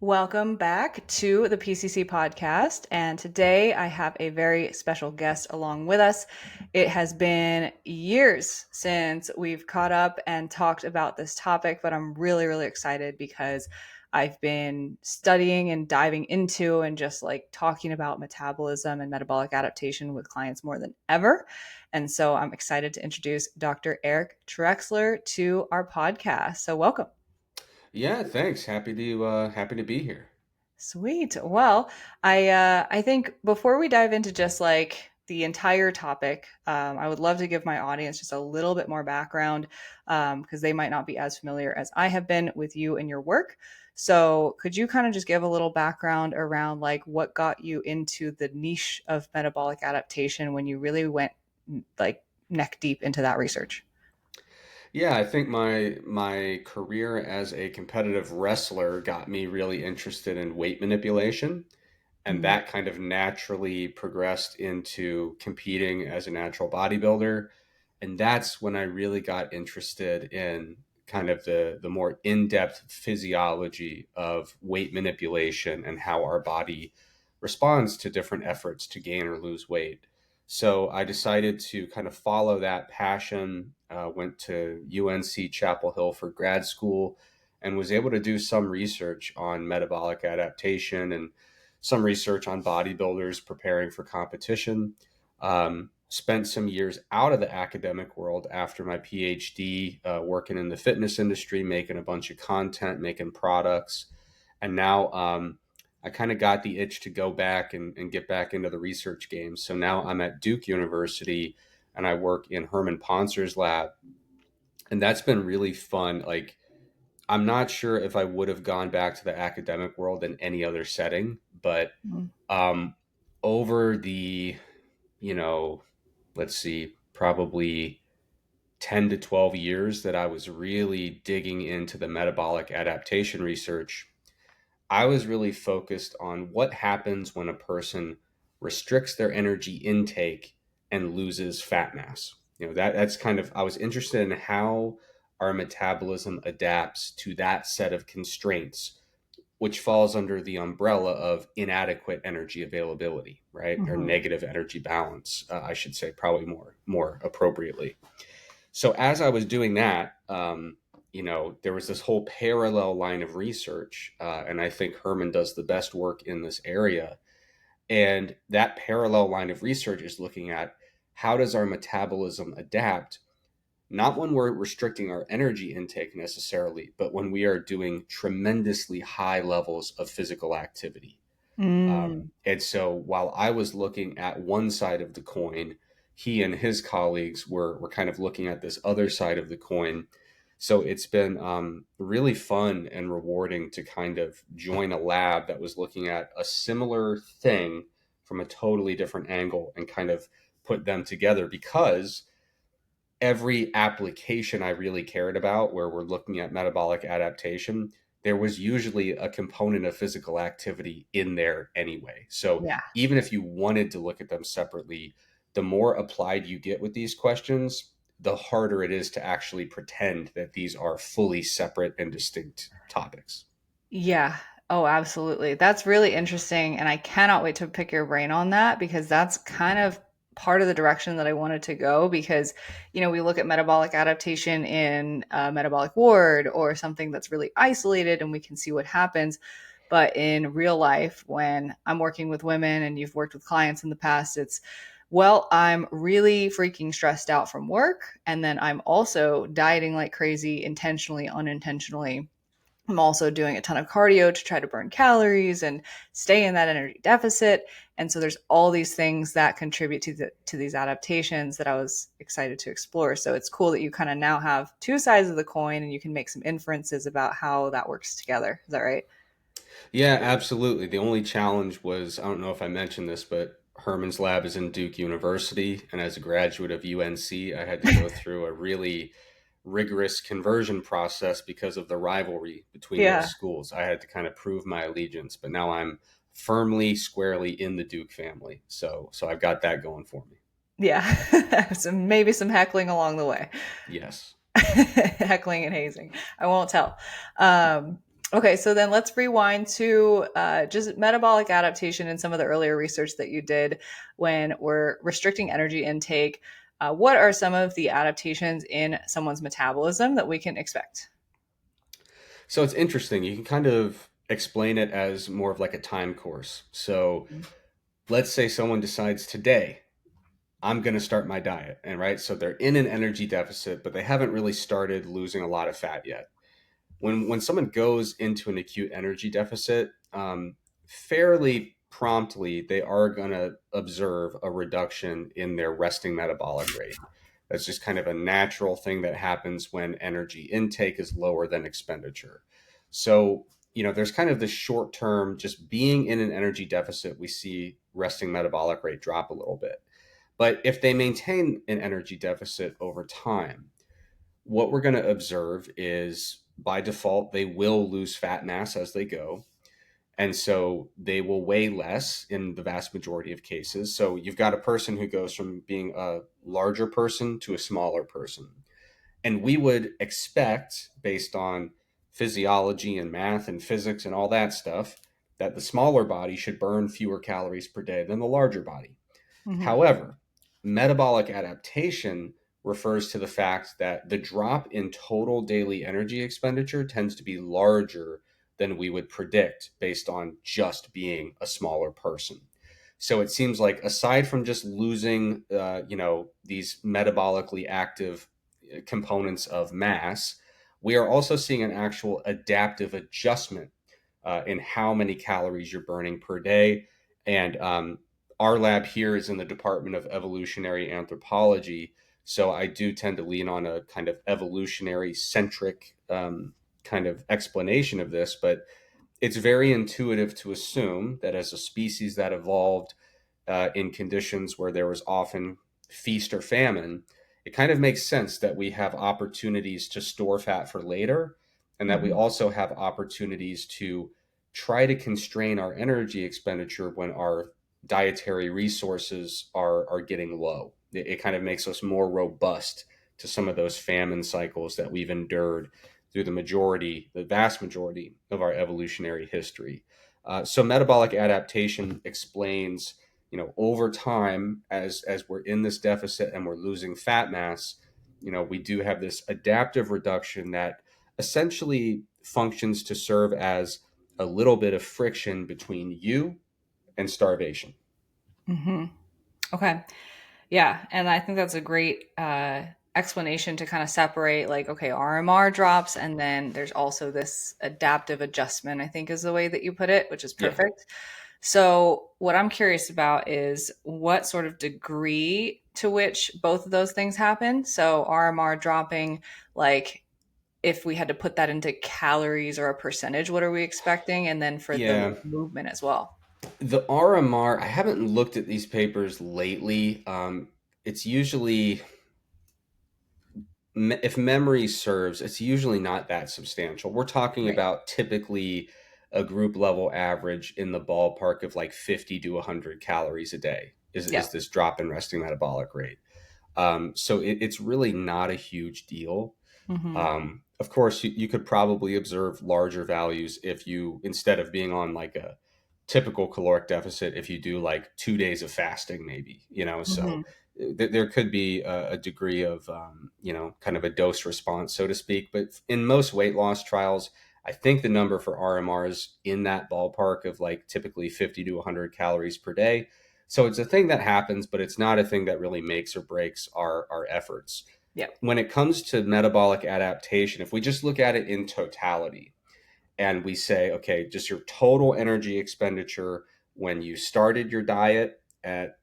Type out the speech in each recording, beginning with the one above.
Welcome back to the PCC podcast. And today I have a very special guest along with us. It has been years since we've caught up and talked about this topic, but I'm really, really excited because I've been studying and diving into and just like talking about metabolism and metabolic adaptation with clients more than ever. And so I'm excited to introduce Dr. Eric Trexler to our podcast. So welcome. Yeah, thanks. Happy to be here. Sweet. Well, I think before we dive into just like the entire topic, I would love to give my audience just a little bit more background because they might not be as familiar as I have been with you and your work. So, could you kind of just give a little background around like what got you into the niche of metabolic adaptation when you really went like neck deep into that research? Yeah, I think my career as a competitive wrestler got me really interested in weight manipulation, and Mm. that kind of naturally progressed into competing as a natural bodybuilder. And that's when I really got interested in kind of the more in-depth physiology of weight manipulation and how our body responds to different efforts to gain or lose weight. So I decided to kind of follow that passion, went to UNC Chapel Hill for grad school, and was able to do some research on metabolic adaptation and some research on bodybuilders preparing for competition. Spent some years out of the academic world after my PhD, working in the fitness industry, making a bunch of content, making products. And now I kind of got the itch to go back and get back into the research game. So now I'm at Duke University and I work in Herman Poncer's lab. And that's been really fun. Like, I'm not sure if I would have gone back to the academic world in any other setting, but Mm. um, over the, you know, let's see, probably 10 to 12 years that I was really digging into the metabolic adaptation research, I was really focused on what happens when a person restricts their energy intake and loses fat mass. That's kind of, I was interested in how our metabolism adapts to that set of constraints, which falls under the umbrella of inadequate energy availability, right? Or Mhm. negative energy balance, I should say, probably more appropriately. So as I was doing that, there was this whole parallel line of research, and I think Herman does the best work in this area. And that parallel line of research is looking at how does our metabolism adapt, not when we're restricting our energy intake necessarily, but when we are doing tremendously high levels of physical activity. Mm. And so while I was looking at one side of the coin, he and his colleagues were kind of looking at this other side of the coin. So it's been really fun and rewarding to kind of join a lab that was looking at a similar thing from a totally different angle and kind of put them together because every application I really cared about, where we're looking at metabolic adaptation, there was usually a component of physical activity in there anyway. So Yeah. even if you wanted to look at them separately, the more applied you get with these questions, the harder it is to actually pretend that these are fully separate and distinct topics. Yeah. Oh, absolutely. That's really interesting. And I cannot wait to pick your brain on that because that's kind of part of the direction that I wanted to go. Because, we look at metabolic adaptation in a metabolic ward or something that's really isolated and we can see what happens. But in real life, when I'm working with women and you've worked with clients in the past, it's, well, I'm really freaking stressed out from work. And then I'm also dieting like crazy, intentionally, unintentionally. I'm also doing a ton of cardio to try to burn calories and stay in that energy deficit. And so there's all these things that contribute to these adaptations that I was excited to explore. So it's cool that you kind of now have two sides of the coin and you can make some inferences about how that works together. Is that right? Yeah, absolutely. The only challenge was, I don't know if I mentioned this, but Herman's lab is in Duke University. And as a graduate of UNC, I had to go through a really rigorous conversion process because of the rivalry between those Yeah. schools. I had to kind of prove my allegiance, but now I'm firmly, squarely in the Duke family. So I've got that going for me. Yeah. So maybe some heckling along the way. Yes. Heckling and hazing. I won't tell. Um, Okay, so then let's rewind to just metabolic adaptation and some of the earlier research that you did when we're restricting energy intake. What are some of the adaptations in someone's metabolism that we can expect? So it's interesting. You can kind of explain it as more of like a time course. So let's say someone decides today, I'm going to start my diet. And right. So they're in an energy deficit, but they haven't really started losing a lot of fat yet. When someone goes into an acute energy deficit, fairly promptly they are going to observe a reduction in their resting metabolic rate. That's just kind of a natural thing that happens when energy intake is lower than expenditure. So, there's kind of the short term, just being in an energy deficit, we see resting metabolic rate drop a little bit. But if they maintain an energy deficit over time, what we're going to observe is by default, they will lose fat mass as they go. And so they will weigh less in the vast majority of cases. So you've got a person who goes from being a larger person to a smaller person. And we would expect, based on physiology and math and physics and all that stuff, that the smaller body should burn fewer calories per day than the larger body. Hmm. However, metabolic adaptation refers to the fact that the drop in total daily energy expenditure tends to be larger than we would predict based on just being a smaller person. So it seems like aside from just losing, these metabolically active components of mass, we are also seeing an actual adaptive adjustment in how many calories you're burning per day. And our lab here is in the Department of Evolutionary Anthropology. So I do tend to lean on a kind of evolutionary centric kind of explanation of this, but it's very intuitive to assume that as a species that evolved in conditions where there was often feast or famine, it kind of makes sense that we have opportunities to store fat for later, and that we Hmm. also have opportunities to try to constrain our energy expenditure when our dietary resources are getting low. It kind of makes us more robust to some of those famine cycles that we've endured through the vast majority of our evolutionary history. So metabolic adaptation explains, over time, as we're in this deficit and we're losing fat mass, we do have this adaptive reduction that essentially functions to serve as a little bit of friction between you and starvation. Hmm. Okay. Yeah, and I think that's a great explanation to kind of separate, like, okay, RMR drops, and then there's also this adaptive adjustment, I think is the way that you put it, which is Yeah. perfect. So, what I'm curious about is what sort of degree to which both of those things happen. So, RMR dropping, like, if we had to put that into calories or a percentage, what are we expecting? And then for the Yeah. movement as well. The RMR, I haven't looked at these papers lately. It's usually, if memory serves, it's usually not that substantial. We're talking Right. about typically a group level average in the ballpark of like 50 to 100 calories a day Yeah. is this drop in resting metabolic rate. So it's really not a huge deal. Hmm. Of course, you could probably observe larger values if you, instead of being on like a typical caloric deficit, if you do like 2 days of fasting, maybe, so Hmm. there could be a degree of, kind of a dose response, so to speak. But in most weight loss trials, I think the number for RMR is in that ballpark of like typically 50 to 100 calories per day. So it's a thing that happens, but it's not a thing that really makes or breaks our efforts. Yeah. When it comes to metabolic adaptation, if we just look at it in totality and we say, okay, just your total energy expenditure when you started your diet at,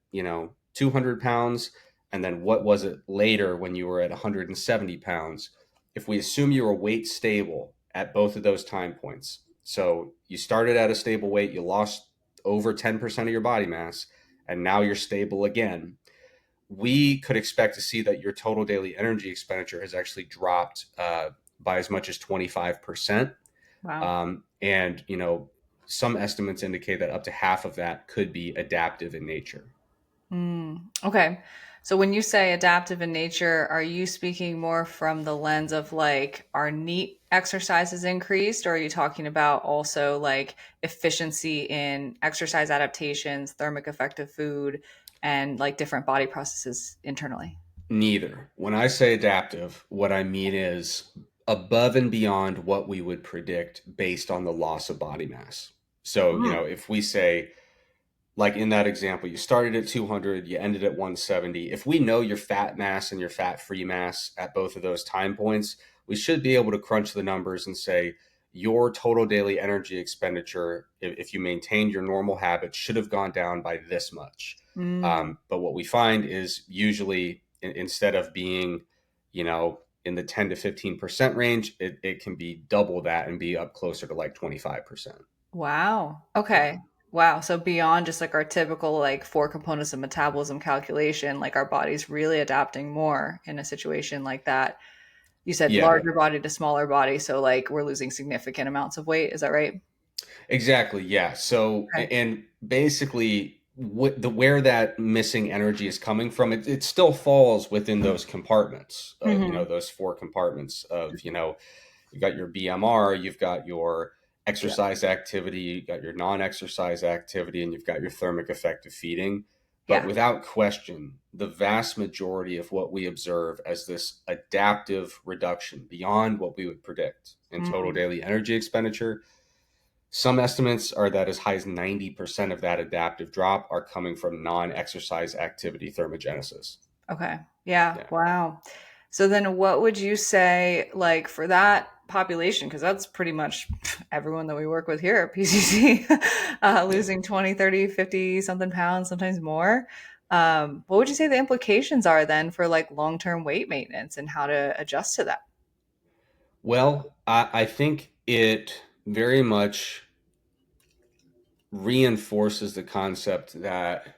200 pounds, and then what was it later when you were at 170 pounds? If we assume you were weight stable at both of those time points, so you started at a stable weight, you lost over 10% of your body mass, and now you're stable again, we could expect to see that your total daily energy expenditure has actually dropped by as much as 25%. Wow. And, some estimates indicate that up to half of that could be adaptive in nature. Mm, okay. So when you say adaptive in nature, are you speaking more from the lens of like our NEAT exercises increased, or are you talking about also like efficiency in exercise adaptations, thermic effective food, and like different body processes internally? Neither. When I say adaptive, what I mean is above and beyond what we would predict based on the loss of body mass. So, Mm. if we say, like in that example, you started at 200, you ended at 170. If we know your fat mass and your fat free mass at both of those time points, we should be able to crunch the numbers and say your total daily energy expenditure, if you maintained your normal habits, should have gone down by this much. Mm. But what we find is usually instead of being, in the 10 to 15% range, it can be double that and be up closer to like 25%. Wow. Yeah. Okay. Wow. So beyond just like our typical like four components of metabolism calculation, like our body's really adapting more in a situation like that. You said Yeah. larger body to smaller body, so like we're losing significant amounts of weight. Is that right? Exactly. Yeah. So, Okay. and basically, where that missing energy is coming from, it still falls within those compartments. Hmm. Those four compartments of you've got your BMR, you've got your Yeah. exercise activity, you've got your non-exercise activity, and you've got your thermic effective feeding. But Yeah. without question, the vast majority of what we observe as this adaptive reduction beyond what we would predict in total Mm. daily energy expenditure, some estimates are that as high as 90% of that adaptive drop are coming from non exercise activity thermogenesis. Okay. Yeah. Yeah. Wow. So then what would you say like for that population, because that's pretty much everyone that we work with here at PCC, Yeah. losing 20, 30, 50 something pounds, sometimes more. What would you say the implications are then for like long-term weight maintenance and how to adjust to that? Well, I think it very much reinforces the concept that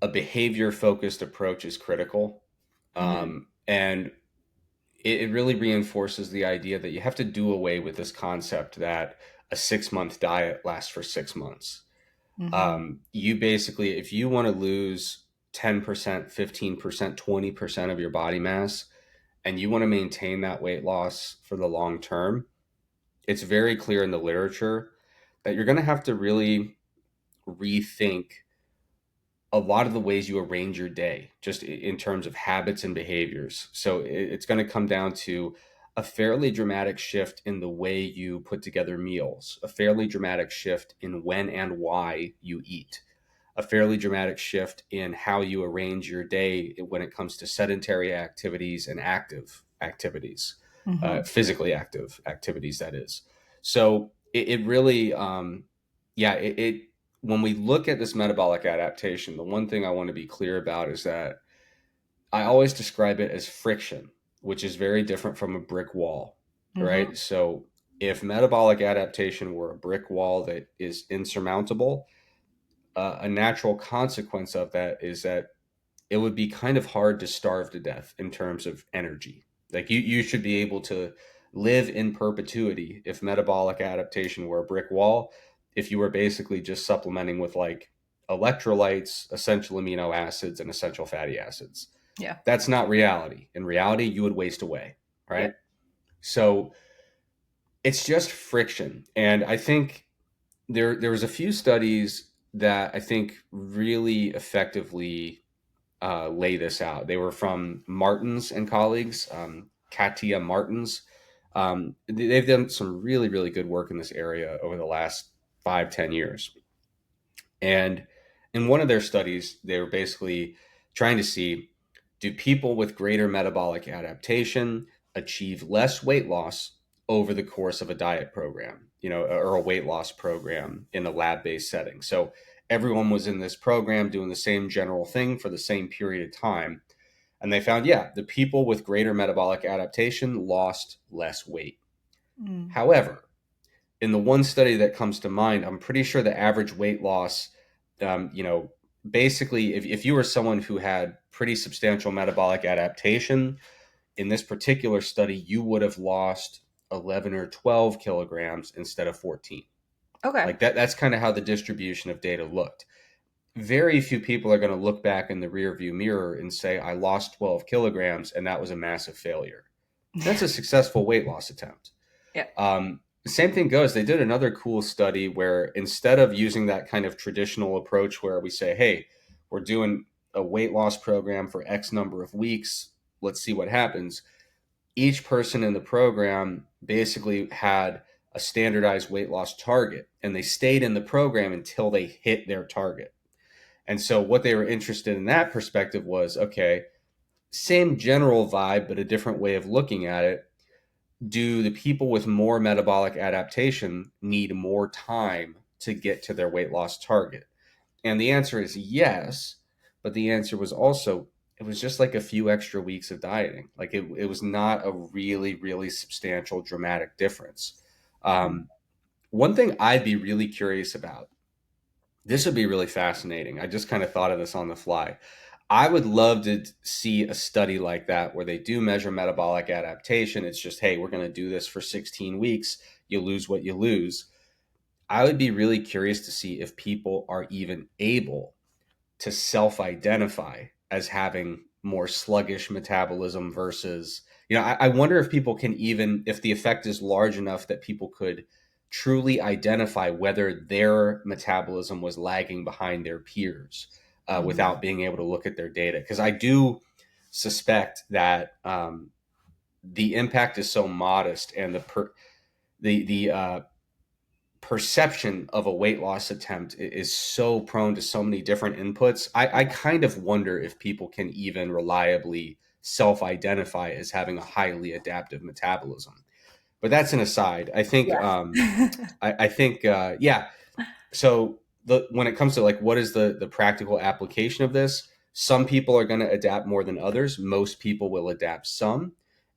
a behavior focused approach is critical. Hmm. And it really reinforces the idea that you have to do away with this concept that a 6 month diet lasts for 6 months. Hmm. You basically, if you want to lose 10%, 15%, 20% of your body mass, and you want to maintain that weight loss for the long term, it's very clear in the literature that you're going to have to really rethink a lot of the ways you arrange your day, just in terms of habits and behaviors. So it's going to come down to a fairly dramatic shift in the way you put together meals, a fairly dramatic shift in when and why you eat, a fairly dramatic shift in how you arrange your day when it comes to sedentary activities and active activities, Hmm. physically active activities, that is. So it really, yeah, when we look at this metabolic adaptation, the one thing I want to be clear about is that I always describe it as friction, which is very different from a brick wall, Hmm. right? So if metabolic adaptation were a brick wall that is insurmountable, a natural consequence of that is that it would be kind of hard to starve to death in terms of energy. Like you should be able to live in perpetuity if metabolic adaptation were a brick wall, if you were basically just supplementing with like electrolytes, essential amino acids, and essential fatty acids. Yeah. That's not reality. In reality, you would waste away, Yep. right? So it's just friction. And I think there was a few studies that I think really effectively lay this out. They were from Martins and colleagues, Katia Martins. They've done some really, really good work in this area over the last 5, 10 years. And in one of their studies, they were basically trying to see, do people with greater metabolic adaptation achieve less weight loss over the course of a diet program, or a weight loss program in a lab based setting. So everyone was in this program doing the same general thing for the same period of time. And they found, yeah, the people with greater metabolic adaptation lost less weight. Mm. However, in the one study that comes to mind, I'm pretty sure the average weight loss, um, you know, basically, if you were someone who had pretty substantial metabolic adaptation, in this particular study, you would have lost 11 or 12 kilograms instead of 14. Okay. Like that's kind of how the distribution of data looked. very few people are going to look back in the rearview mirror and say, I lost 12 kilograms and that was a massive failure. That's a successful weight loss attempt. Yeah. Same thing goes. They did another cool study where instead of using that kind of traditional approach where we say, hey, we're doing a weight loss program for X number of weeks, let's see what happens. Each person in the program basically had a standardized weight loss target, and they stayed in the program until they hit their target. And so what they were interested in that perspective was, okay, same general vibe, but a different way of looking at it. Do the people with more metabolic adaptation need more time to get to their weight loss target? And the answer is yes, but the answer was also, it was just like a few extra weeks of dieting. Like it was not a really, really substantial, dramatic difference. Um, One thing I'd be really curious about, this would be really fascinating. I just kind of thought of this on the fly. I would love to see a study like that where they do measure metabolic adaptation. It's just, hey, we're going to do this for 16 weeks. You lose what you lose. I would be really curious to see if people are even able to self-identify as having more sluggish metabolism versus, I wonder if people can even, if the effect is large enough that people could truly identify whether their metabolism was lagging behind their peers Mhm. without being able to look at their data. Because I do suspect that the impact is so modest, and the perception of a weight loss attempt is so prone to so many different inputs. I kind of wonder if people can even reliably self-identify as having a highly adaptive metabolism. But that's an aside. I think Yeah. I think yeah. So when it comes to like what is the practical application of this, some people are going to adapt more than others. Most people will adapt some, Mhm.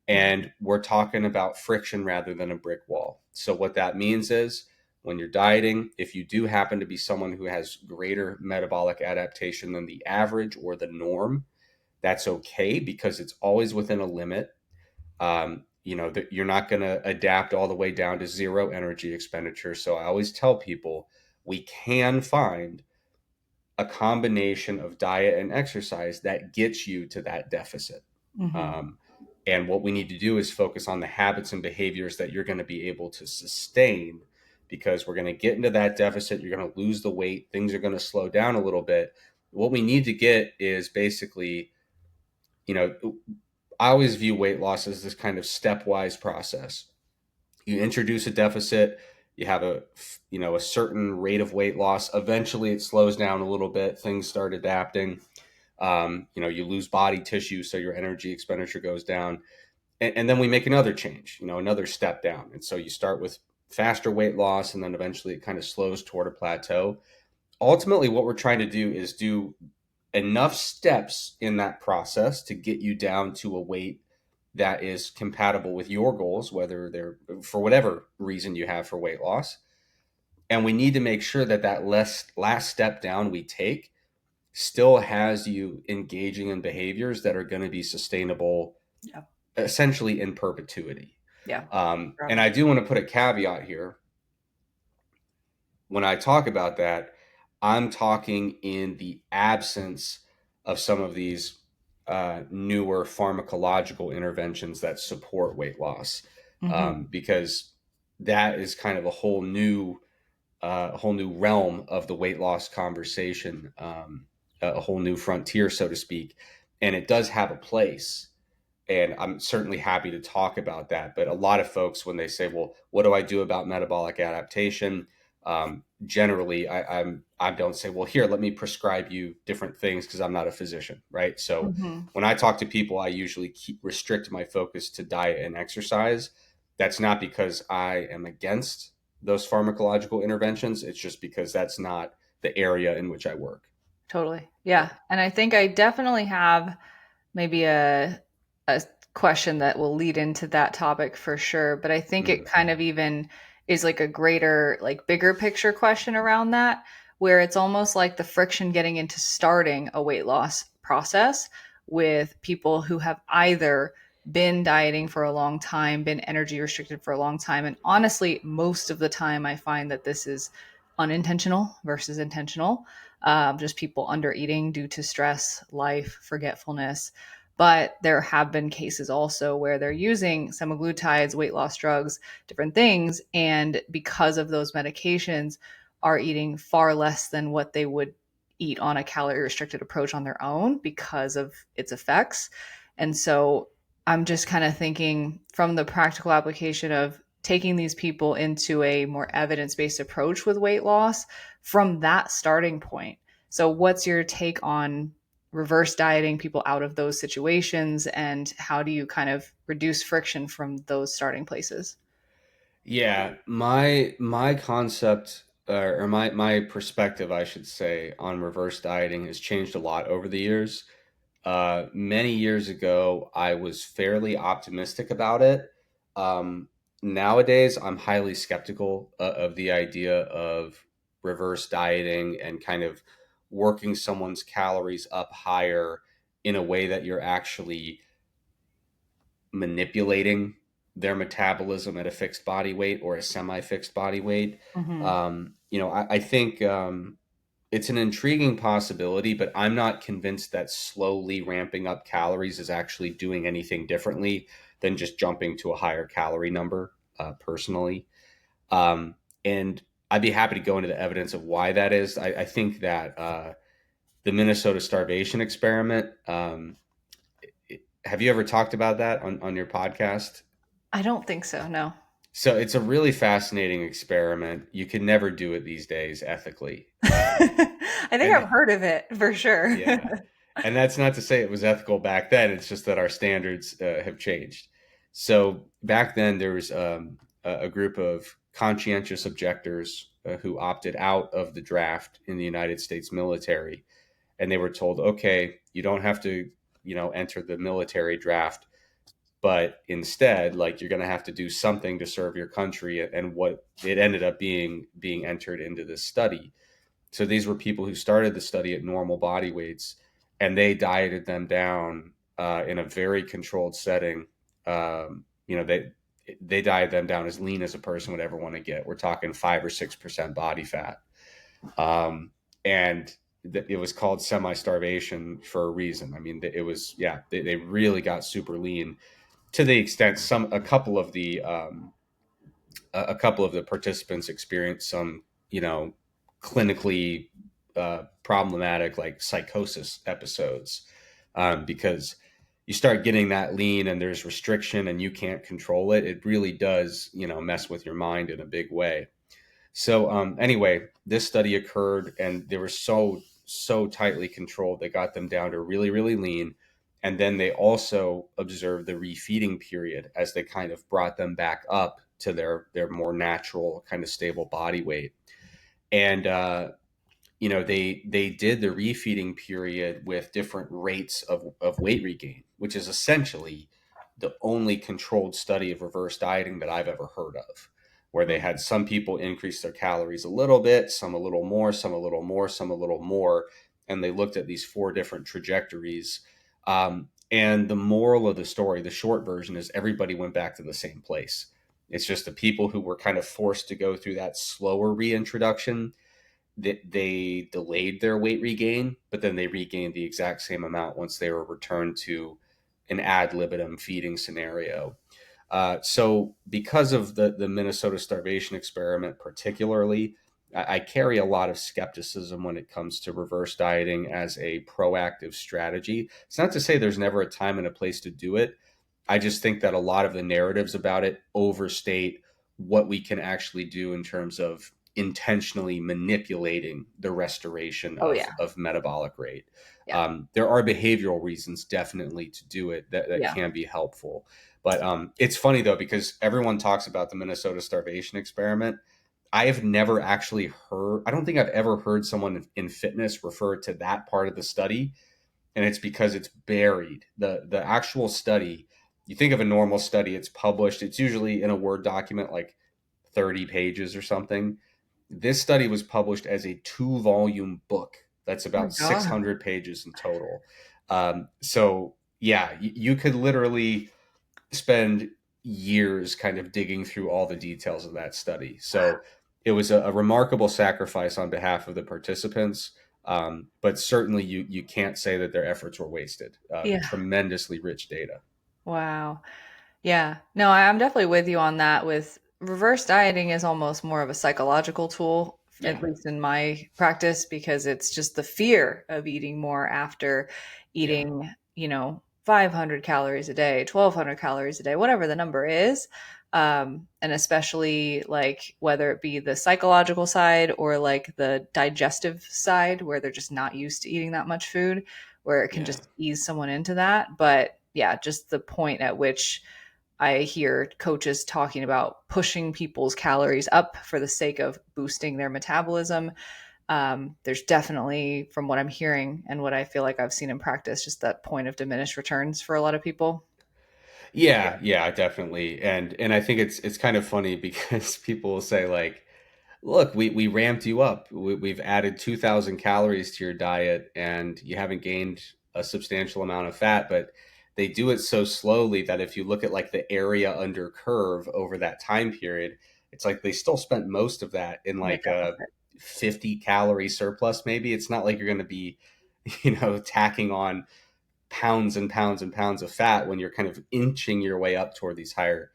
and we're talking about friction rather than a brick wall. So what that means is when you're dieting, if you do happen to be someone who has greater metabolic adaptation than the average or the norm, that's okay because it's always within a limit. That you're not going to adapt all the way down to zero energy expenditure. So I always tell people we can find a combination of diet and exercise that gets you to that deficit. Mhm. Um, and what we need to do is focus on the habits and behaviors that you're going to be able to sustain, because we're going to get into that deficit. You're going to lose the weight. Things are going to slow down a little bit. What we need to get is basically, you know, I always view weight loss as this kind of stepwise process. You introduce a deficit, you have a certain rate of weight loss. Eventually, it slows down a little bit. Things start adapting. You lose body tissue, so your energy expenditure goes down, and then we make another change. Another step down. And so you start with faster weight loss, and then eventually it kind of slows toward a plateau. Ultimately, what we're trying to do is do enough steps in that process to get you down to a weight that is compatible with your goals, whether they're for whatever reason you have for weight loss. And we need to make sure that last step down we take still has you engaging in behaviors that are going to be sustainable Yeah. essentially in perpetuity. Yeah. And Forever. I do want to put a caveat here. When I talk about that, I'm talking in the absence of some of these newer pharmacological interventions that support weight loss, Mhm. because that is kind of a whole new realm of the weight loss conversation, a whole new frontier, so to speak, and it does have a place. And I'm certainly happy to talk about that. But a lot of folks, when they say, "Well, what do I do about metabolic adaptation?" Generally, I don't say, "Well, here, let me prescribe you different things," because I'm not a physician, right? So Mhm. when I talk to people, I usually restrict my focus to diet and exercise. That's not because I am against those pharmacological interventions. It's just because that's not the area in which I work. Totally. Yeah. Yeah. And I think I definitely have maybe a question that will lead into that topic for sure, but I think it Mm. kind of even is like a greater, like bigger picture question around that, where it's almost like the friction getting into starting a weight loss process with people who have either been dieting for a long time, been energy restricted for a long time, and honestly, most of the time I find that this is unintentional versus intentional, just people under eating due to stress, life, forgetfulness. But there have been cases also where they're using semaglutides, weight loss drugs, different things, and because of those medications, are eating far less than what they would eat on a calorie restricted approach on their own because of its effects. And so I'm just kind of thinking from the practical application of taking these people into a more evidence based approach with weight loss from that starting point. So, what's your take on reverse dieting people out of those situations, and how do you kind of reduce friction from those starting places? Yeah, my concept or my perspective, I should say, on reverse dieting has changed a lot over the years. Many years ago, I was fairly optimistic about it. Um, Nowadays, I'm highly skeptical of the idea of reverse dieting and kind of working someone's calories up higher in a way that you're actually manipulating their metabolism at a fixed body weight or a semi-fixed body weight. Mm-hmm. I think it's an intriguing possibility, but I'm not convinced that slowly ramping up calories is actually doing anything differently than just jumping to a higher calorie number, personally. Um, and I'd be happy to go into the evidence of why that is. I think that the Minnesota starvation experiment, have you ever talked about that on your podcast? I don't think so. No. So it's a really fascinating experiment. You can never do it these days ethically. I think And I've heard of it for sure. yeah, and that's not to say it was ethical back then. It's just that our standards have changed. So back then, there was a group of conscientious objectors who opted out of the draft in the United States military, and they were told, "Okay, you don't have to, enter the military draft, but instead, like you're going to have to do something to serve your country." And what it ended up being entered into this study. So these were people who started the study at normal body weights, and they dieted them down in a very controlled setting. They dieted them down as lean as a person would ever want to get. We're talking 5 or 6% body fat, and it was called semi-starvation for a reason. I mean, it was, yeah, they really got super lean to the extent a couple of the participants experienced some, clinically problematic like psychosis episodes, because you start getting that lean and there's restriction and you can't control it. It really does, mess with your mind in a big way. So anyway, this study occurred and they were so tightly controlled. They got them down to really, really lean. And then they also observed the refeeding period as they kind of brought them back up to their more natural kind of stable body weight. And they did the refeeding period with different rates of weight regain, which is essentially the only controlled study of reverse dieting that I've ever heard of, where they had some people increase their calories a little bit, some a little more, some a little more, some a little more, and they looked at these four different trajectories. And the moral of the story, the short version, is everybody went back to the same place. It's just the people who were kind of forced to go through that slower reintroduction, they delayed their weight regain, but then they regained the exact same amount once they were returned to an ad libitum feeding scenario. So, because of the Minnesota starvation experiment, particularly, I carry a lot of skepticism when it comes to reverse dieting as a proactive strategy. It's not to say there's never a time and a place to do it. I just think that a lot of the narratives about it overstate what we can actually do in terms of intentionally manipulating the restoration Oh yeah. of metabolic rate. Yeah. There are behavioral reasons definitely to do it that Yeah. can be helpful. But it's funny though, because everyone talks about the Minnesota starvation experiment. I have never actually heard, I don't think I've ever heard someone in fitness refer to that part of the study, and it's because it's buried. The actual study, you think of a normal study, it's published, it's usually in a Word document like 30 pages or something. This study was published as a 2 volume book that's Oh my about God. 600 pages in total. So yeah, you could literally spend years kind of digging through all the details of that study. So it was a remarkable sacrifice on behalf of the participants. But certainly you can't say that their efforts were wasted. Yeah. Tremendously rich data. Wow. Yeah. No, I'm definitely with you on that. With reverse dieting is almost more of a psychological tool, at Yeah. least in my practice, because it's just the fear of eating more after Yeah. eating, 500 calories a day, 1200 calories a day, whatever the number is. And especially like whether it be the psychological side or like the digestive side, where they're just not used to eating that much food, where it can Yeah. just ease someone into that. But yeah, just the point at which I hear coaches talking about pushing people's calories up for the sake of boosting their metabolism. There's definitely, from what I'm hearing and what I feel like I've seen in practice, just that point of diminished returns for a lot of people. Yeah, yeah, definitely. And I think it's kind of funny because people will say like, look, we ramped you up. We've added 2,000 calories to your diet and you haven't gained a substantial amount of fat, but they do it so slowly that if you look at like the area under curve over that time period, it's like they still spent most of that in Yeah, like a definitely. 50 calorie surplus maybe. It's not like you're going to be, tacking on pounds and pounds and pounds of fat when you're kind of inching your way up toward these higher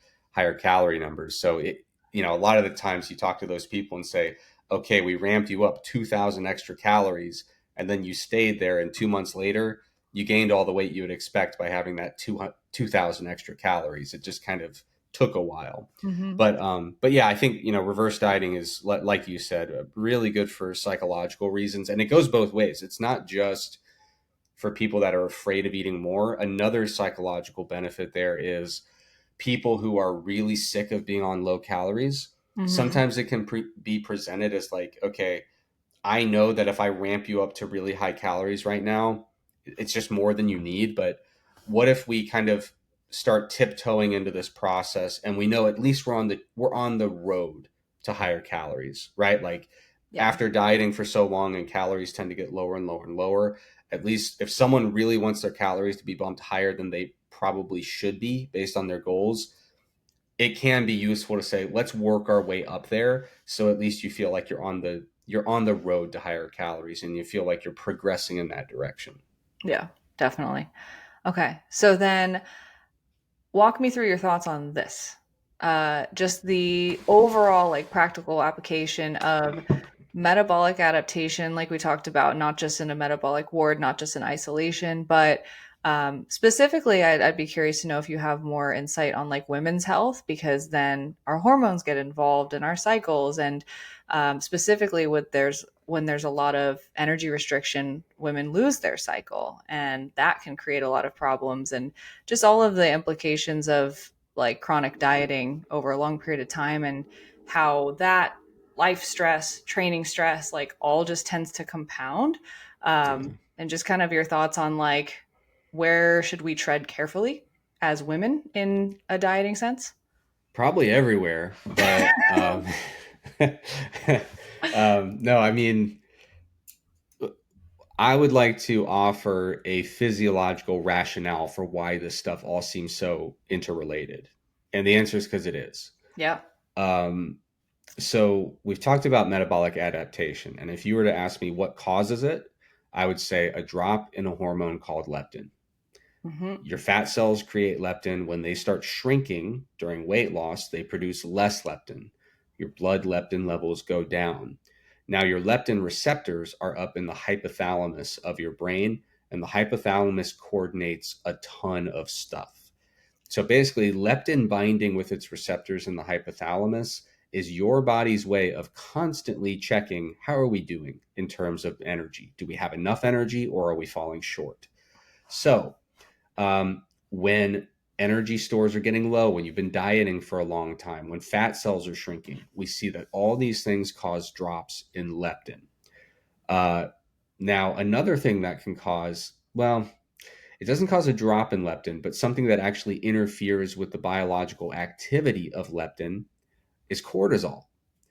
calorie numbers. So a lot of the times you talk to those people and say, okay, we ramped you up 2,000 extra calories, and then you stayed there, and 2 months later you gained all the weight you would expect by having that 2,000 extra calories. It just kind of took a while. Hmm. But yeah, I think reverse dieting is like you said, really good for psychological reasons, and it goes both ways. It's not just for people that are afraid of eating more. Another psychological benefit there is people who are really sick of being on low calories. Hmm. Sometimes it can be presented as like, okay, I know that if I ramp you up to really high calories right now, it's just more than you need. But what if we kind of start tiptoeing into this process and we know at least we're on the road to higher calories, right? Like Yeah. after dieting for so long and calories tend to get lower and lower and lower, at least if someone really wants their calories to be bumped higher than they probably should be based on their goals, it can be useful to say, let's work our way up there. So at least you feel like you're on the road to higher calories and you feel like you're progressing in that direction. Yeah, definitely. Okay. So then walk me through your thoughts on this. Just the overall like practical application of metabolic adaptation, like we talked about, not just in a metabolic ward, not just in isolation, but specifically, I'd be curious to know if you have more insight on like women's health, because then our hormones get involved in our cycles, and specifically with there's when there's a lot of energy restriction, women lose their cycle, and that can create a lot of problems, and just all of the implications of like chronic dieting over a long period of time, and how that life stress, training stress, like all just tends to compound. Yeah. And just kind of your thoughts on like where should we tread carefully as women in a dieting sense? Probably everywhere, but no, I mean, I would like to offer a physiological rationale for why this stuff all seems so interrelated. And the answer is because it is. Yeah. Um, so we've talked about metabolic adaptation. And if you were to ask me what causes it, I would say a drop in a hormone called leptin. Hmm. Your fat cells create leptin. When they start shrinking during weight loss, they produce less leptin. Your blood leptin levels go down. Now, your leptin receptors are up in the hypothalamus of your brain, and the hypothalamus coordinates a ton of stuff. So basically, leptin binding with its receptors in the hypothalamus is your body's way of constantly checking how are we doing in terms of energy? Do we have enough energy or are we falling short? So, when energy stores are getting low, when you've been dieting for a long time, when fat cells are shrinking, we see that all these things cause drops in leptin. Uh, Now, another thing that can cause, well, it doesn't cause a drop in leptin, but something that actually interferes with the biological activity of leptin is cortisol.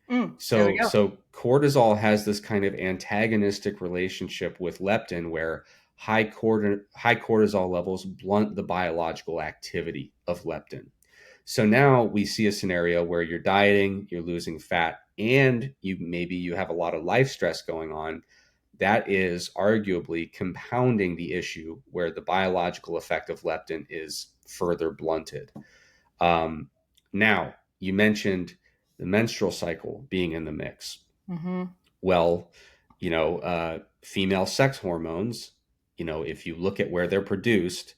There we So, go. so cortisol has this kind of antagonistic relationship with leptin where high cortisol levels blunt the biological activity of leptin. So now we see a scenario where you're dieting, you're losing fat, and you have a lot of life stress going on, that is arguably compounding the issue where the biological effect of leptin is further blunted. Um, Now, you mentioned the menstrual cycle being in the mix. Mm-hmm. Well, female sex hormones, if you look at where they're produced,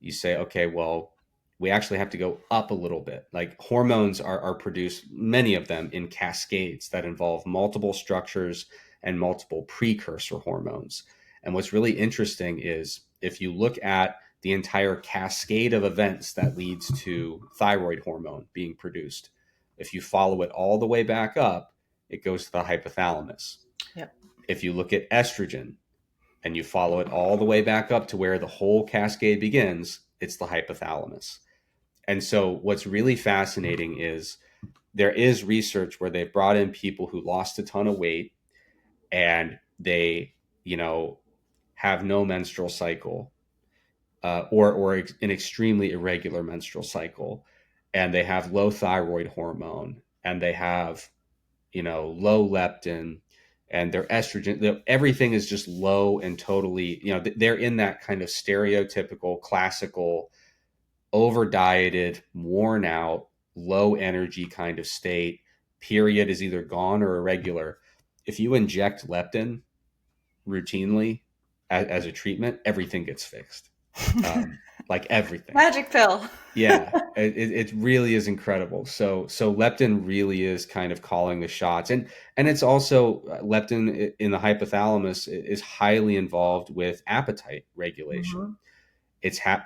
you say, okay, well, we actually have to go up a little bit. Like hormones are produced, many of them in cascades that involve multiple structures and multiple precursor hormones. And what's really interesting is if you look at the entire cascade of events that leads to thyroid hormone being produced, if you follow it all the way back up, it goes to the hypothalamus. Yep. If you look at estrogen and you follow it all the way back up to where the whole cascade begins, it's the hypothalamus. And so what's really fascinating is there is research where they've brought in people who lost a ton of weight and they, you know, have no menstrual cycle, or an extremely irregular menstrual cycle, and they have low thyroid hormone and they have, low leptin, and their estrogen, everything is just low and totally, they're in that kind of stereotypical, classical, over dieted, worn out, low energy kind of state. Period is either gone or irregular. If you inject leptin routinely as a treatment, everything gets fixed. Like everything. Magic pill. Yeah, it really is incredible. So leptin really is kind of calling the shots, and it's also leptin in the hypothalamus is highly involved with appetite regulation. Mm-hmm.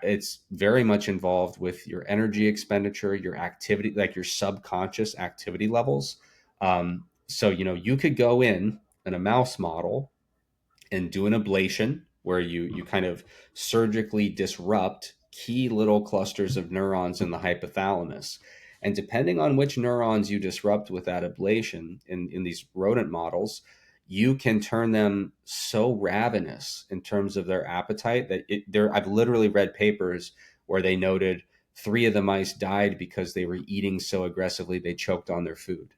It's very much involved with your energy expenditure, your activity, like your subconscious activity levels. So you could go in a mouse model and do an ablation where you kind of surgically disrupt key little clusters of neurons in the hypothalamus. And depending on which neurons you disrupt with that ablation in these rodent models, you can turn them so ravenous in terms of their appetite that I've literally read papers where they noted 3 of the mice died because they were eating so aggressively they choked on their food.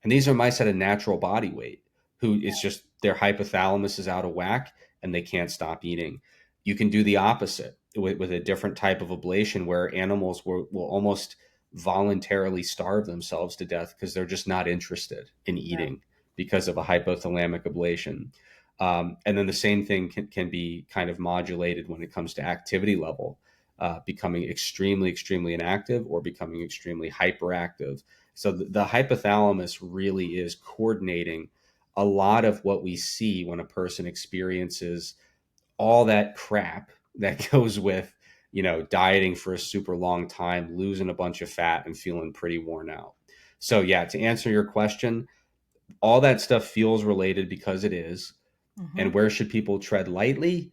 And these are mice at a natural body weight who it's just their hypothalamus is out of whack and they can't stop eating. You can do the opposite with a different type of ablation where animals will almost voluntarily starve themselves to death because they're just not interested in Yeah. eating because of a hypothalamic ablation. And then the same thing can be kind of modulated when it comes to activity level, becoming extremely, extremely inactive or becoming extremely hyperactive. So the hypothalamus really is coordinating a lot of what we see when a person experiences all that crap that goes with, dieting for a super long time, losing a bunch of fat and feeling pretty worn out. So yeah, to answer your question, all that stuff feels related because it is. Mm-hmm. And where should people tread lightly?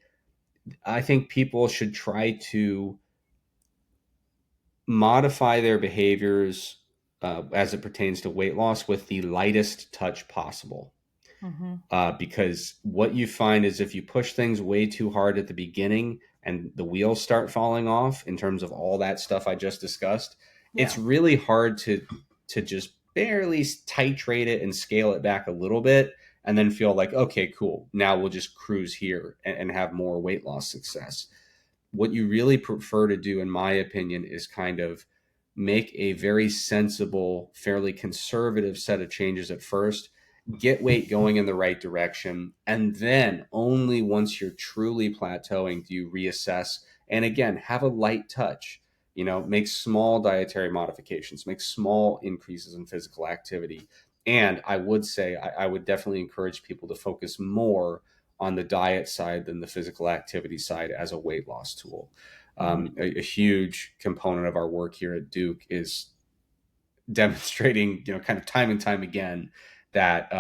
I think people should try to modify their behaviors as it pertains to weight loss with the lightest touch possible. Mm-hmm. Because what you find is if you push things way too hard at the beginning and the wheels start falling off in terms of all that stuff I just discussed, it's Yeah. really hard to just barely titrate it and scale it back a little bit and then feel like, okay, cool, now we'll just cruise here and have more weight loss success. What you really prefer to do, in my opinion, is kind of make a very sensible, fairly conservative set of changes at first, get weight going in the right direction, and then only once you're truly plateauing do you reassess. And again, have a light touch. Make small dietary modifications, make small increases in physical activity. And I would say I would definitely encourage people to focus more on the diet side than the physical activity side as a weight loss tool. Mm-hmm. A huge component of our work here at Duke is demonstrating, kind of time and time again, that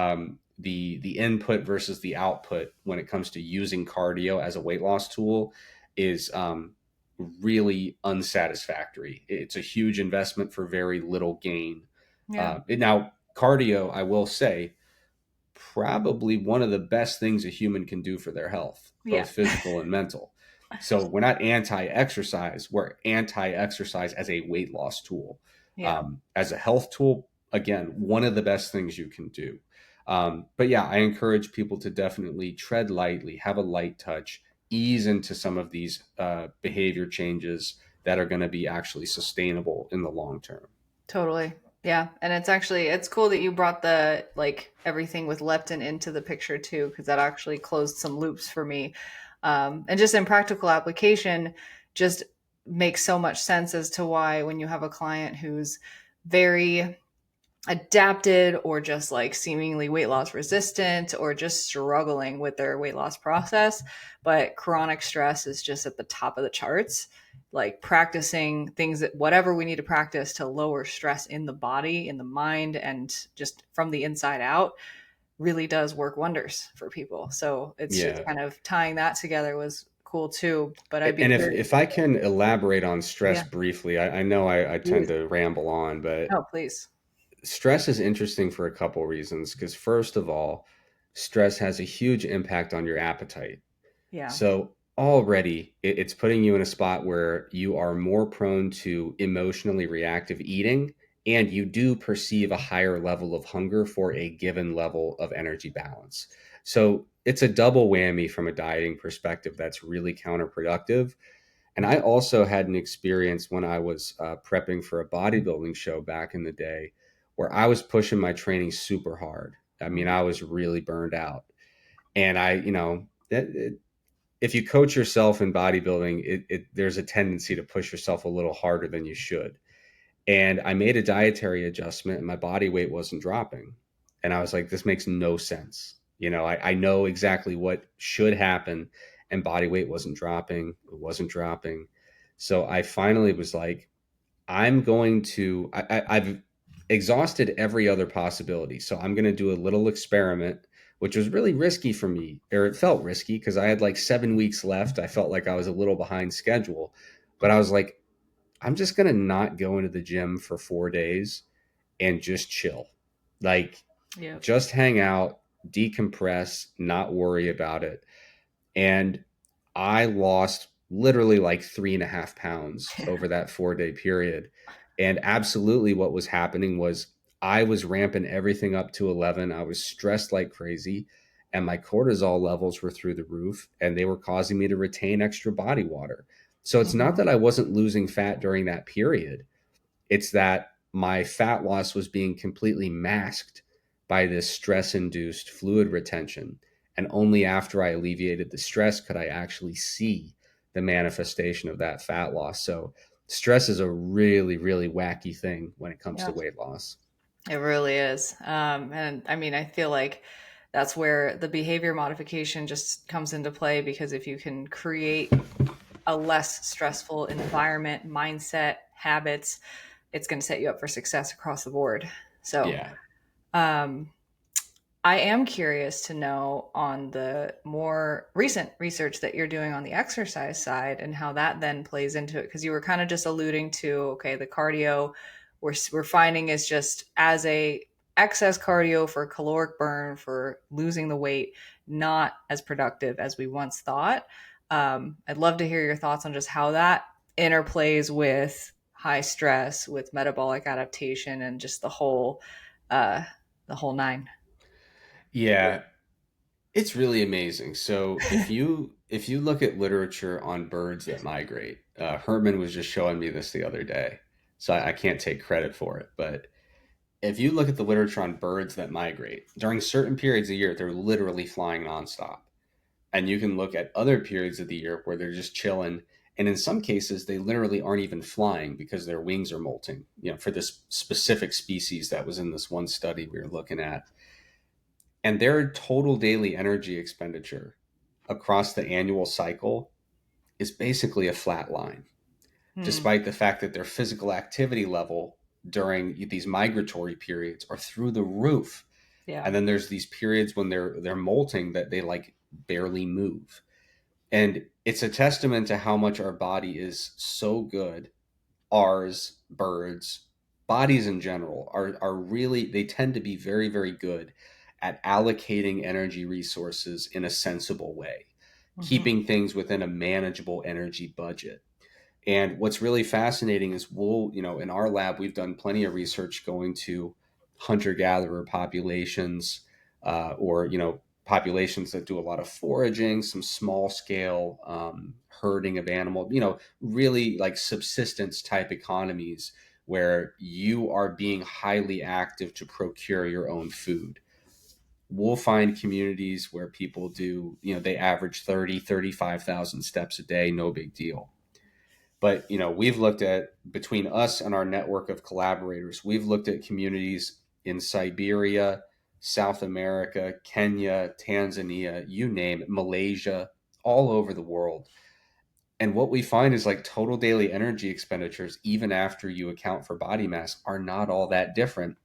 the input versus the output when it comes to using cardio as a weight loss tool is really unsatisfactory. It's a huge investment for very little gain. Yeah. Now, cardio, I will say, probably one of the best things a human can do for their health, Yeah. both physical and mental. So we're not anti-exercise. We're anti-exercise as a weight loss tool. Yeah. As a health tool, again, one of the best things you can do. But yeah, I encourage people to definitely tread lightly, have a light touch, ease into some of these behavior changes that are going to be actually sustainable in the long term. Totally. Yeah. And it's cool that you brought the like everything with leptin into the picture too, because that actually closed some loops for me. And just in practical application, just makes so much sense as to why when you have a client who's very adapted or just like seemingly weight loss resistant or just struggling with their weight loss process, but chronic stress is just at the top of the charts. Like practicing things that whatever we need to practice to lower stress in the body, in the mind, and just from the inside out really does work wonders for people. So it's just Yeah. kind of tying that together was cool too. But I'd be And curious. if I can elaborate on stress Yeah, briefly, I know I tend please. to ramble on, but Oh, please. stress is interesting for a couple reasons. Because first of all, stress has a huge impact on your appetite. Yeah. So already it's putting you in a spot where you are more prone to emotionally reactive eating, and you do perceive a higher level of hunger for a given level of energy balance. So it's a double whammy from a dieting perspective that's really counterproductive. And I also had an experience when I was prepping for a bodybuilding show back in the day where I was pushing my training super hard. I mean, Mhm. I was really burned out. And if you coach yourself in bodybuilding, there's a tendency to push yourself a little harder than you should. And I made a dietary adjustment and my body weight wasn't dropping. And I was like, this makes no sense. I know exactly what should happen, and body weight wasn't dropping. It wasn't dropping. So I finally was like, I've exhausted every other possibility. So I'm going to do a little experiment, which was really risky for me, or it felt risky because I had like 7 weeks left. I felt like I was a little behind schedule, but I was like, I'm just going to not go into the gym for 4 days and just chill. Like, Yep. just hang out, decompress, not worry about it. And I lost literally like 3.5 pounds over that 4 day period. And absolutely what was happening was I was ramping everything up to 11. I was stressed like crazy, and my cortisol levels were through the roof, and they were causing me to retain extra body water. So it's not Mhm. that I wasn't losing fat during that period. It's that my fat loss was being completely masked by this stress induced fluid retention. And only after I alleviated the stress could I actually see the manifestation of that fat loss. So, stress is a really, really wacky thing when it comes to Yeah. weight loss. It really is. And I mean, I feel like that's where the behavior modification just comes into play because if you can create a less stressful environment, mindset, habits, it's going to set you up for success across the board. So, Yeah. um, I am curious to know on the more recent research that you're doing on the exercise side and how that then plays into it. Because you were kind of just alluding to, okay, the cardio we're finding is just as a excess cardio for caloric burn for losing the weight, not as productive as we once thought. I'd love to hear your thoughts on just how that interplays with high stress, with metabolic adaptation, and just uh, the whole nine. Yeah. It's really amazing. So if you look at literature on birds that migrate, Herman was just showing me this the other day, so I can't take credit for it. But if you look at the literature on birds that migrate during certain periods of the year, they're literally flying nonstop, and you can look at other periods of the year where they're just chilling. And in some cases, they literally aren't even flying because their wings are molting. For this specific species that was in this one study we were looking at, and their total daily energy expenditure across the annual cycle is basically a flat line, Hmm. despite the fact that their physical activity level during these migratory periods are through the roof. Yeah. And then there's these periods when they're molting that they like barely move. And it's a testament to how much our body is so good. Ours, birds, bodies in general are really, they tend to be very, very good at allocating energy resources in a sensible way, Hmm. keeping things within a manageable energy budget. And what's really fascinating is in our lab, we've done plenty of research going to hunter-gatherer populations, or populations that do a lot of foraging, some small-scale herding of animal, really like subsistence type economies where you are being highly active to procure your own food. We'll find communities where people do, they average 35,000 steps a day, no big deal. But, we've looked at, between us and our network of collaborators, we've looked at communities in Siberia, South America, Kenya, Tanzania, you name it, Malaysia, all over the world. And what we find is like total daily energy expenditures, even after you account for body mass, are not all that different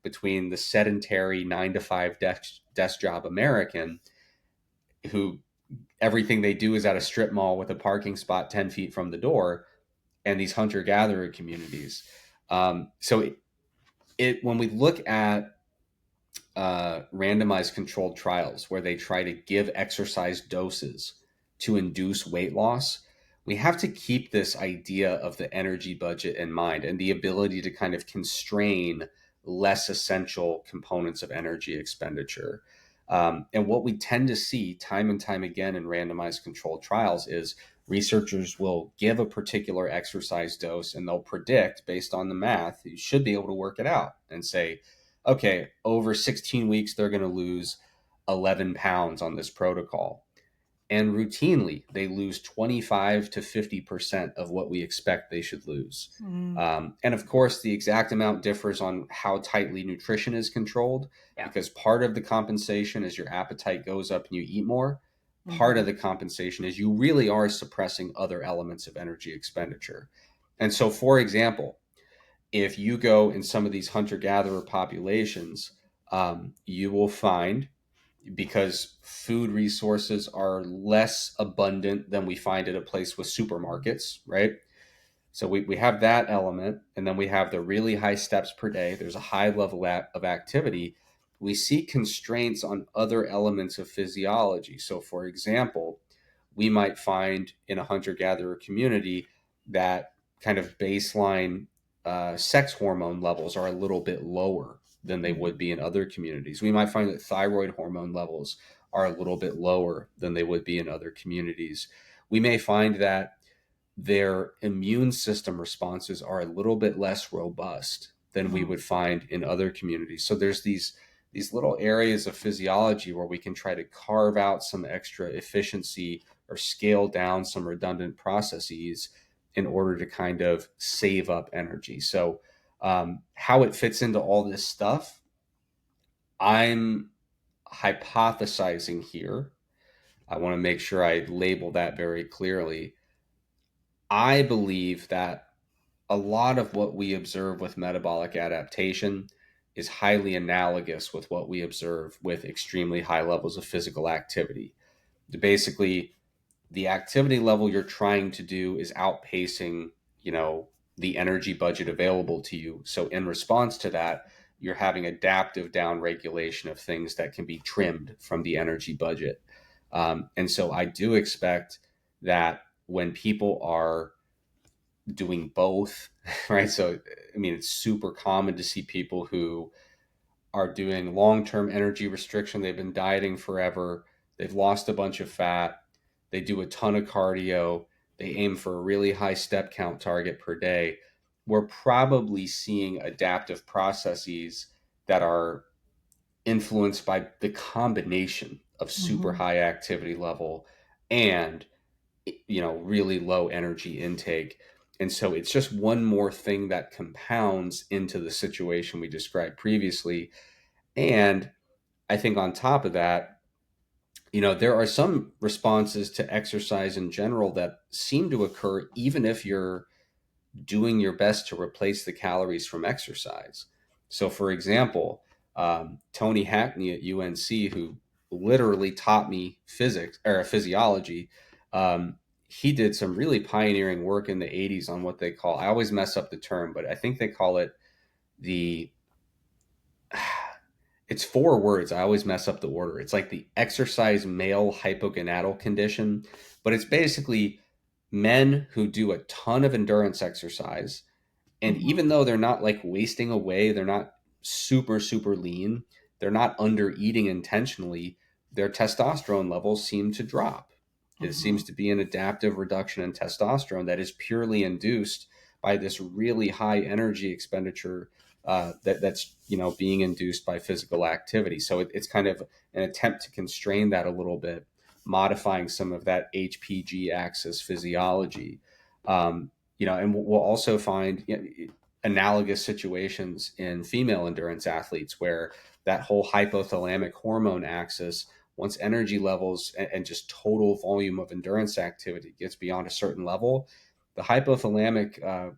between the sedentary 9 to 5 desk job American who everything they do is at a strip mall with a parking spot 10 feet from the door, and these hunter gatherer communities. So when we look at randomized controlled trials where they try to give exercise doses to induce weight loss, we have to keep this idea of the energy budget in mind and the ability to kind of constrain less essential components of energy expenditure. And what we tend to see time and time again in randomized controlled trials is researchers will give a particular exercise dose and they'll predict based on the math, you should be able to work it out and say, okay, over 16 weeks, they're going to lose 11 pounds on this protocol. And routinely, they lose 25 to 50% of what we expect they should lose. Mm. And of course, the exact amount differs on how tightly nutrition is controlled, Yeah. because part of the compensation is your appetite goes up and you eat more. Part Mm-hmm. of the compensation is you really are suppressing other elements of energy expenditure. And so, for example, if you go in some of these hunter gatherer populations, you will find, because food resources are less abundant than we find at a place with supermarkets, right? So we have that element, and then we have the really high steps per day. There's a high level of activity. We see constraints on other elements of physiology. So, for example, we might find in a hunter gatherer community that kind of baseline sex hormone levels are a little bit lower than they Mm-hmm. would be in other communities. We might find that thyroid hormone levels are a little bit lower than they would be in other communities. We may find that their immune system responses are a little bit less robust than we Mm-hmm. would find in other communities. So there's these little areas of physiology where we can try to carve out some extra efficiency or scale down some redundant processes in order to kind of save up energy. So how it fits into all this stuff, I'm hypothesizing here. I want to make sure I label that very clearly. I believe that a lot of what we observe with metabolic adaptation is highly analogous with what we observe with extremely high levels of physical activity. Basically, the activity level you're trying to do is outpacing, the energy budget available to you. So in response to that, you're having adaptive down regulation of things that can be trimmed from the energy budget. And so I do expect that when people are doing both, right? So, I mean, it's super common to see people who are doing long term energy restriction. They've been dieting forever. They've lost a bunch of fat. They do a ton of cardio. They aim for a really high step count target per day. We're probably seeing adaptive processes that are influenced by the combination of super Mm-hmm. high activity level and really low energy intake. And so it's just one more thing that compounds into the situation we described previously. And I think on top of that, there are some responses to exercise in general that seem to occur even if you're doing your best to replace the calories from exercise. So, for example, Tony Hackney at UNC, who literally taught me physics or physiology, he did some really pioneering work in the 80s on what they call, I always mess up the term, but I think they call it the, it's 4 words. I always mess up the order. It's like the exercise male hypogonadal condition, but it's basically men who do a ton of endurance exercise, and Mm-hmm. even though they're not like wasting away, they're not super, super lean, they're not under eating intentionally, their testosterone levels seem to drop. It Mm-hmm. seems to be an adaptive reduction in testosterone that is purely induced by this really high energy expenditure that's being induced by physical activity. So it's kind of an attempt to constrain that a little bit, modifying some of that HPG axis physiology. And we'll also find analogous situations in female endurance athletes where that whole hypothalamic hormone axis, once energy levels and just total volume of endurance activity gets beyond a certain level, the hypothalamic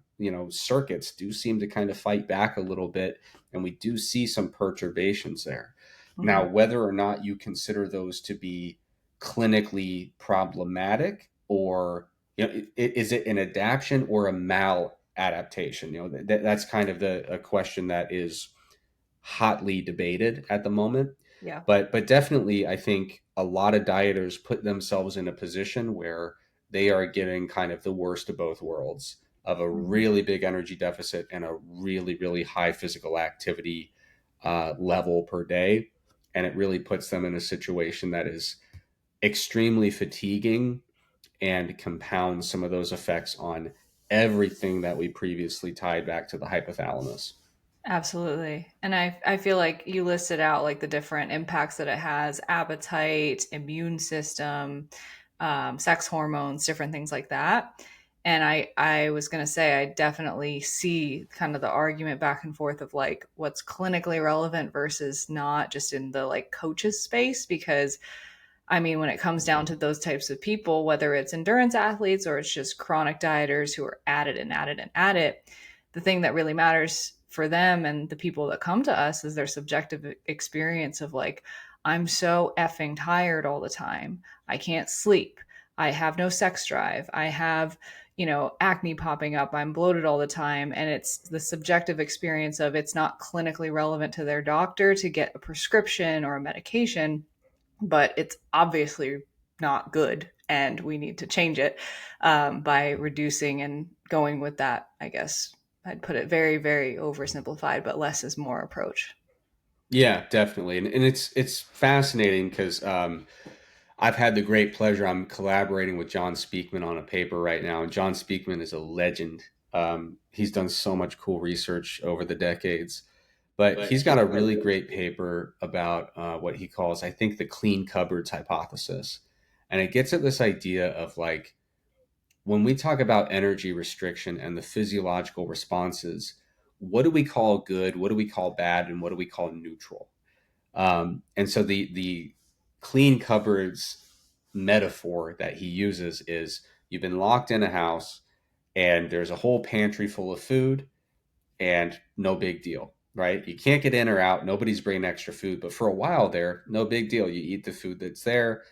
circuits do seem to kind of fight back a little bit, and we do see some perturbations there. Mm-hmm. Now, whether or not you consider those to be clinically problematic, or is it an adaptation or a maladaptation? That's kind of a question that is hotly debated at the moment. Yeah. But definitely, I think a lot of dieters put themselves in a position where they are getting kind of the worst of both worlds, of a Mm-hmm. really big energy deficit and a really, really high physical activity level per day. And it really puts them in a situation that is extremely fatiguing and compounds some of those effects on everything that we previously tied back to the hypothalamus. Absolutely. And I feel like you listed out like the different impacts that it has: appetite, immune system, sex hormones, different things like that. And I was going to say, I definitely see kind of the argument back and forth of like what's clinically relevant versus not, just in the like coaches space. Because I mean, when it comes down to those types of people, whether it's endurance athletes or it's just chronic dieters who are at it and at it and at it, the thing that really matters for them and the people that come to us is their subjective experience of like, I'm so effing tired all the time. I can't sleep. I have no sex drive. I have, acne popping up. I'm bloated all the time. And it's the subjective experience of it's not clinically relevant to their doctor to get a prescription or a medication, but it's obviously not good and we need to change it, by reducing and going with that, I guess I'd put it very, very oversimplified, but less is more approach. Yeah, definitely, and it's fascinating because I've had the great pleasure. I'm collaborating with John Speakman on a paper right now, and John Speakman is a legend. He's done so much cool research over the decades, but he's got a really great paper about what he calls, I think, the clean cupboards hypothesis, and it gets at this idea of like when we talk about energy restriction and the physiological responses, what do we call good, what do we call bad, and what do we call neutral? And so the clean cupboards metaphor that he uses is you've been locked in a house and there's a whole pantry full of food and no big deal, right? You can't get in or out. Nobody's bringing extra food, but for a while there, no big deal. You eat the food that's there,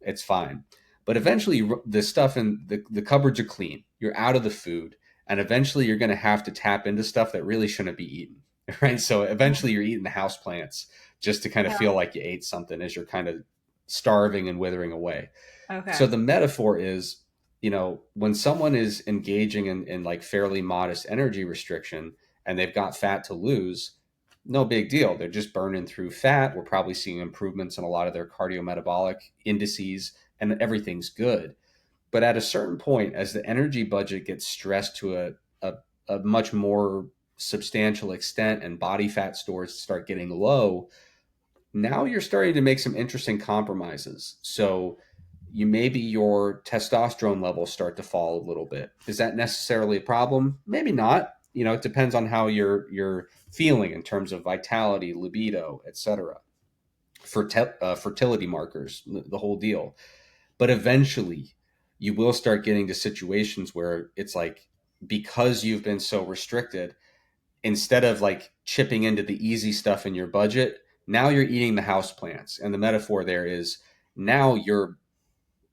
it's fine. But eventually, the stuff in the cupboards are clean. You're out of the food, and eventually, you're going to have to tap into stuff that really shouldn't be eaten, right? So eventually, you're eating the house plants just to kind of Yeah. feel like you ate something as you're kind of starving and withering away. So Okay. the metaphor is, when someone is engaging in like fairly modest energy restriction and they've got fat to lose, no big deal. They're just burning through fat. We're probably seeing improvements in a lot of their cardiometabolic indices, and everything's good. But at a certain point, as the energy budget gets stressed to a much more substantial extent and body fat stores start getting low, now you're starting to make some interesting compromises. So you maybe your testosterone levels start to fall a little bit. Is that necessarily a problem? Maybe not. It depends on how you're feeling in terms of vitality, libido, etc. Fertility markers, the whole deal. But eventually, you will start getting to situations where it's like, because you've been so restricted, instead of like chipping into the easy stuff in your budget, now you're eating the house plants. And the metaphor there is now you're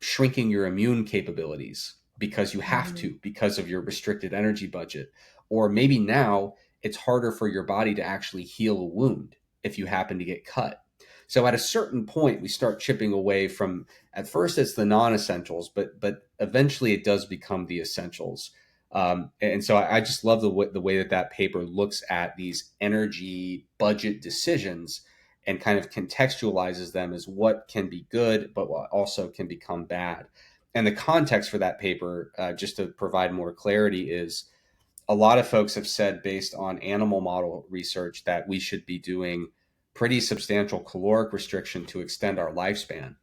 shrinking your immune capabilities because you have Mm-hmm. to, because of your restricted energy budget. Or maybe now it's harder for your body to actually heal a wound if you happen to get cut. So at a certain point, we start chipping away from, at first it's the non-essentials, but eventually it does become the essentials. And so I just love the way that that paper looks at these energy budget decisions and kind of contextualizes them as what can be good, but what also can become bad. And the context for that paper, just to provide more clarity, is a lot of folks have said, based on animal model research, that we should be doing pretty substantial caloric restriction to extend our lifespan.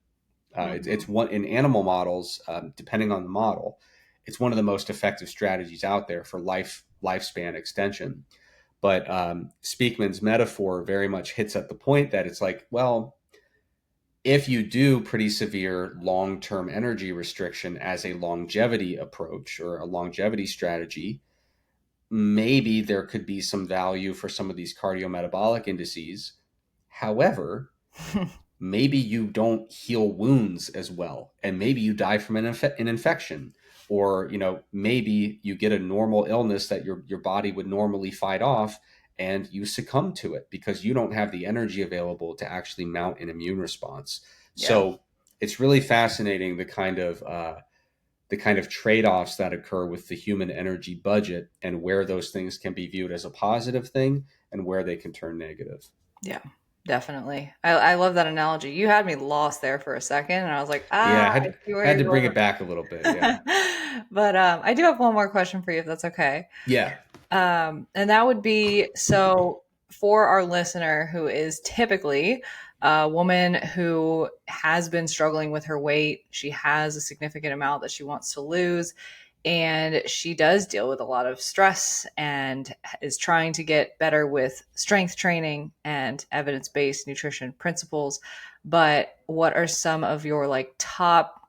It's Mhm. one in animal models, depending on the model, it's one of the most effective strategies out there for lifespan extension. But Speakman's metaphor very much hits at the point that it's like, well, if you do pretty severe long-term energy restriction as a longevity approach or a longevity strategy, maybe there could be some value for some of these cardiometabolic indices. However, maybe you don't heal wounds as well, and maybe you die from an infection, or maybe you get a normal illness that your body would normally fight off, and you succumb to it because you don't have the energy available to actually mount an immune response. Yeah. So it's really fascinating the kind of trade-offs that occur with the human energy budget, and where those things can be viewed as a positive thing and where they can turn negative. Yeah, definitely. I love that analogy. You had me lost there for a second, and I was like, Yeah, I see where had you're to bring it going. back a little bit. Yeah. But I do have one more question for you, if that's okay. Yeah. And that would be, so for our listener who is typically a woman who has been struggling with her weight, she has a significant amount that she wants to lose, and she does deal with a lot of stress and is trying to get better with strength training and evidence-based nutrition principles. But what are some of your like top,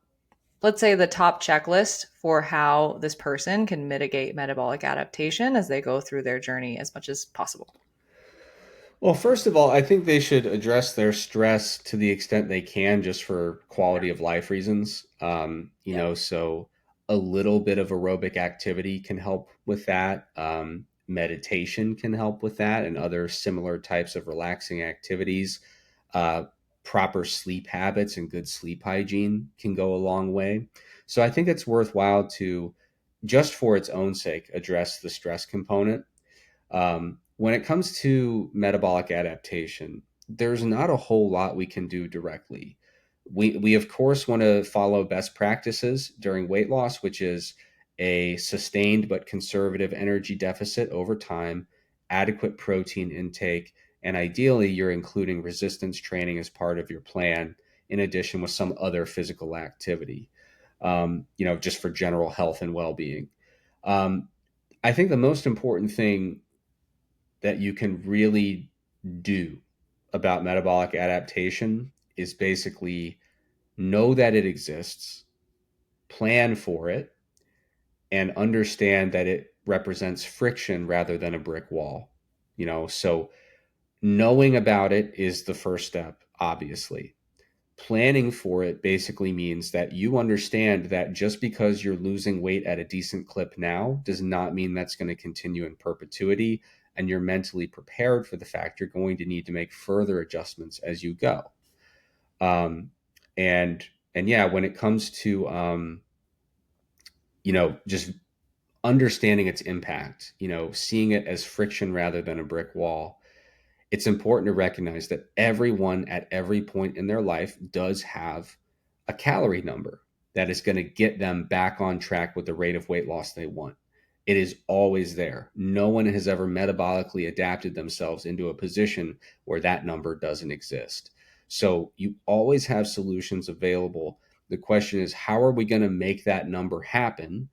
let's say the top checklist for how this person can mitigate metabolic adaptation as they go through their journey as much as possible? Well, first of all, I think they should address their stress to the extent they can, just for quality of life reasons. Yep. So a little bit of aerobic activity can help with that. Meditation can help with that, and other similar types of relaxing activities. Uh, Proper sleep habits and good sleep hygiene can go a long way. So I think it's worthwhile to, just for its own sake, address the stress component. When it comes to metabolic adaptation, there's not a whole lot we can do directly. We of course want to follow best practices during weight loss, which is a sustained but conservative energy deficit over time, adequate protein intake, and ideally you're including resistance training as part of your plan, in addition with some other physical activity, just for general health and well-being. Um, I think the most important thing that you can really do about metabolic adaptation is basically know that it exists, plan for it, and understand that it represents friction rather than a brick wall. So knowing about it is the first step, obviously. Planning for it basically means that you understand that just because you're losing weight at a decent clip now does not mean that's going to continue in perpetuity, and you're mentally prepared for the fact you're going to need to make further adjustments as you go. um, and yeah, when it comes to just understanding its impact, seeing it as friction rather than a brick wall, it's important to recognize that everyone at every point in their life does have a calorie number that is going to get them back on track with the rate of weight loss they want. It is always there. No one has ever metabolically adapted themselves into a position where that number doesn't exist. So you always have solutions available. The question is, how are we going to make that number happen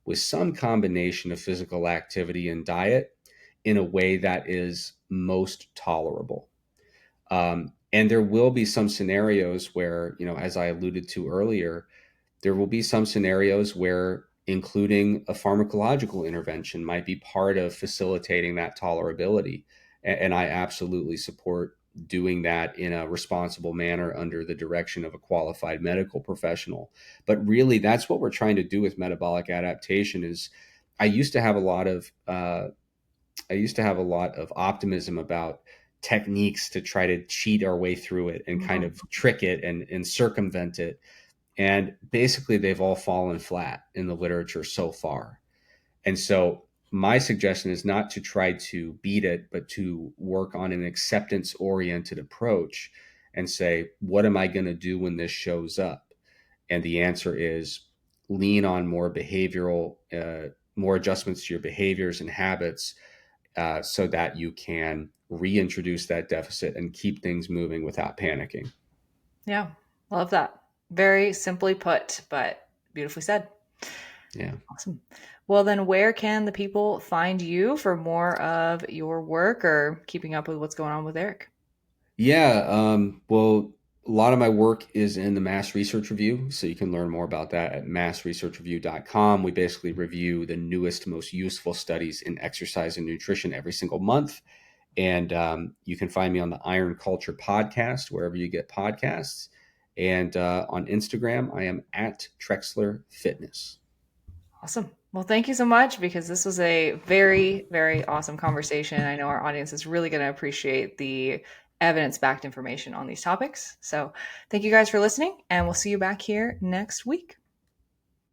with some combination of physical activity and diet in a way that is most tolerable? And there will be some scenarios where, as I alluded to earlier, there will be some scenarios where including a pharmacological intervention might be part of facilitating that tolerability. And I absolutely support doing that in a responsible manner under the direction of a qualified medical professional. But really, that's what we're trying to do with metabolic adaptation. Is I used to have a lot of optimism about techniques to try to cheat our way through it and kind Mhm. of trick it and circumvent it. And basically, they've all fallen flat in the literature so far. And so my suggestion is not to try to beat it, but to work on an acceptance oriented approach and say, what am I going to do when this shows up? And the answer is lean on more behavioral, more adjustments to your behaviors and habits, so that you can reintroduce that deficit and keep things moving without panicking. Yeah, love that. Very simply put, but beautifully said. Yeah. Awesome. Well, then, where can the people find you for more of your work or keeping up with what's going on with Eric? Yeah. Well, a lot of my work is in the Mass Research Review. So you can learn more about that at massresearchreview.com. We basically review the newest, most useful studies in exercise and nutrition every single month. And you can find me on the Iron Culture podcast, wherever you get podcasts. And on Instagram, I am at Trexler Fitness. Awesome. Well, thank you so much because this was a very, very awesome conversation. I know our audience is really going to appreciate the evidence backed information on these topics. So, thank you guys for listening, and we'll see you back here next week.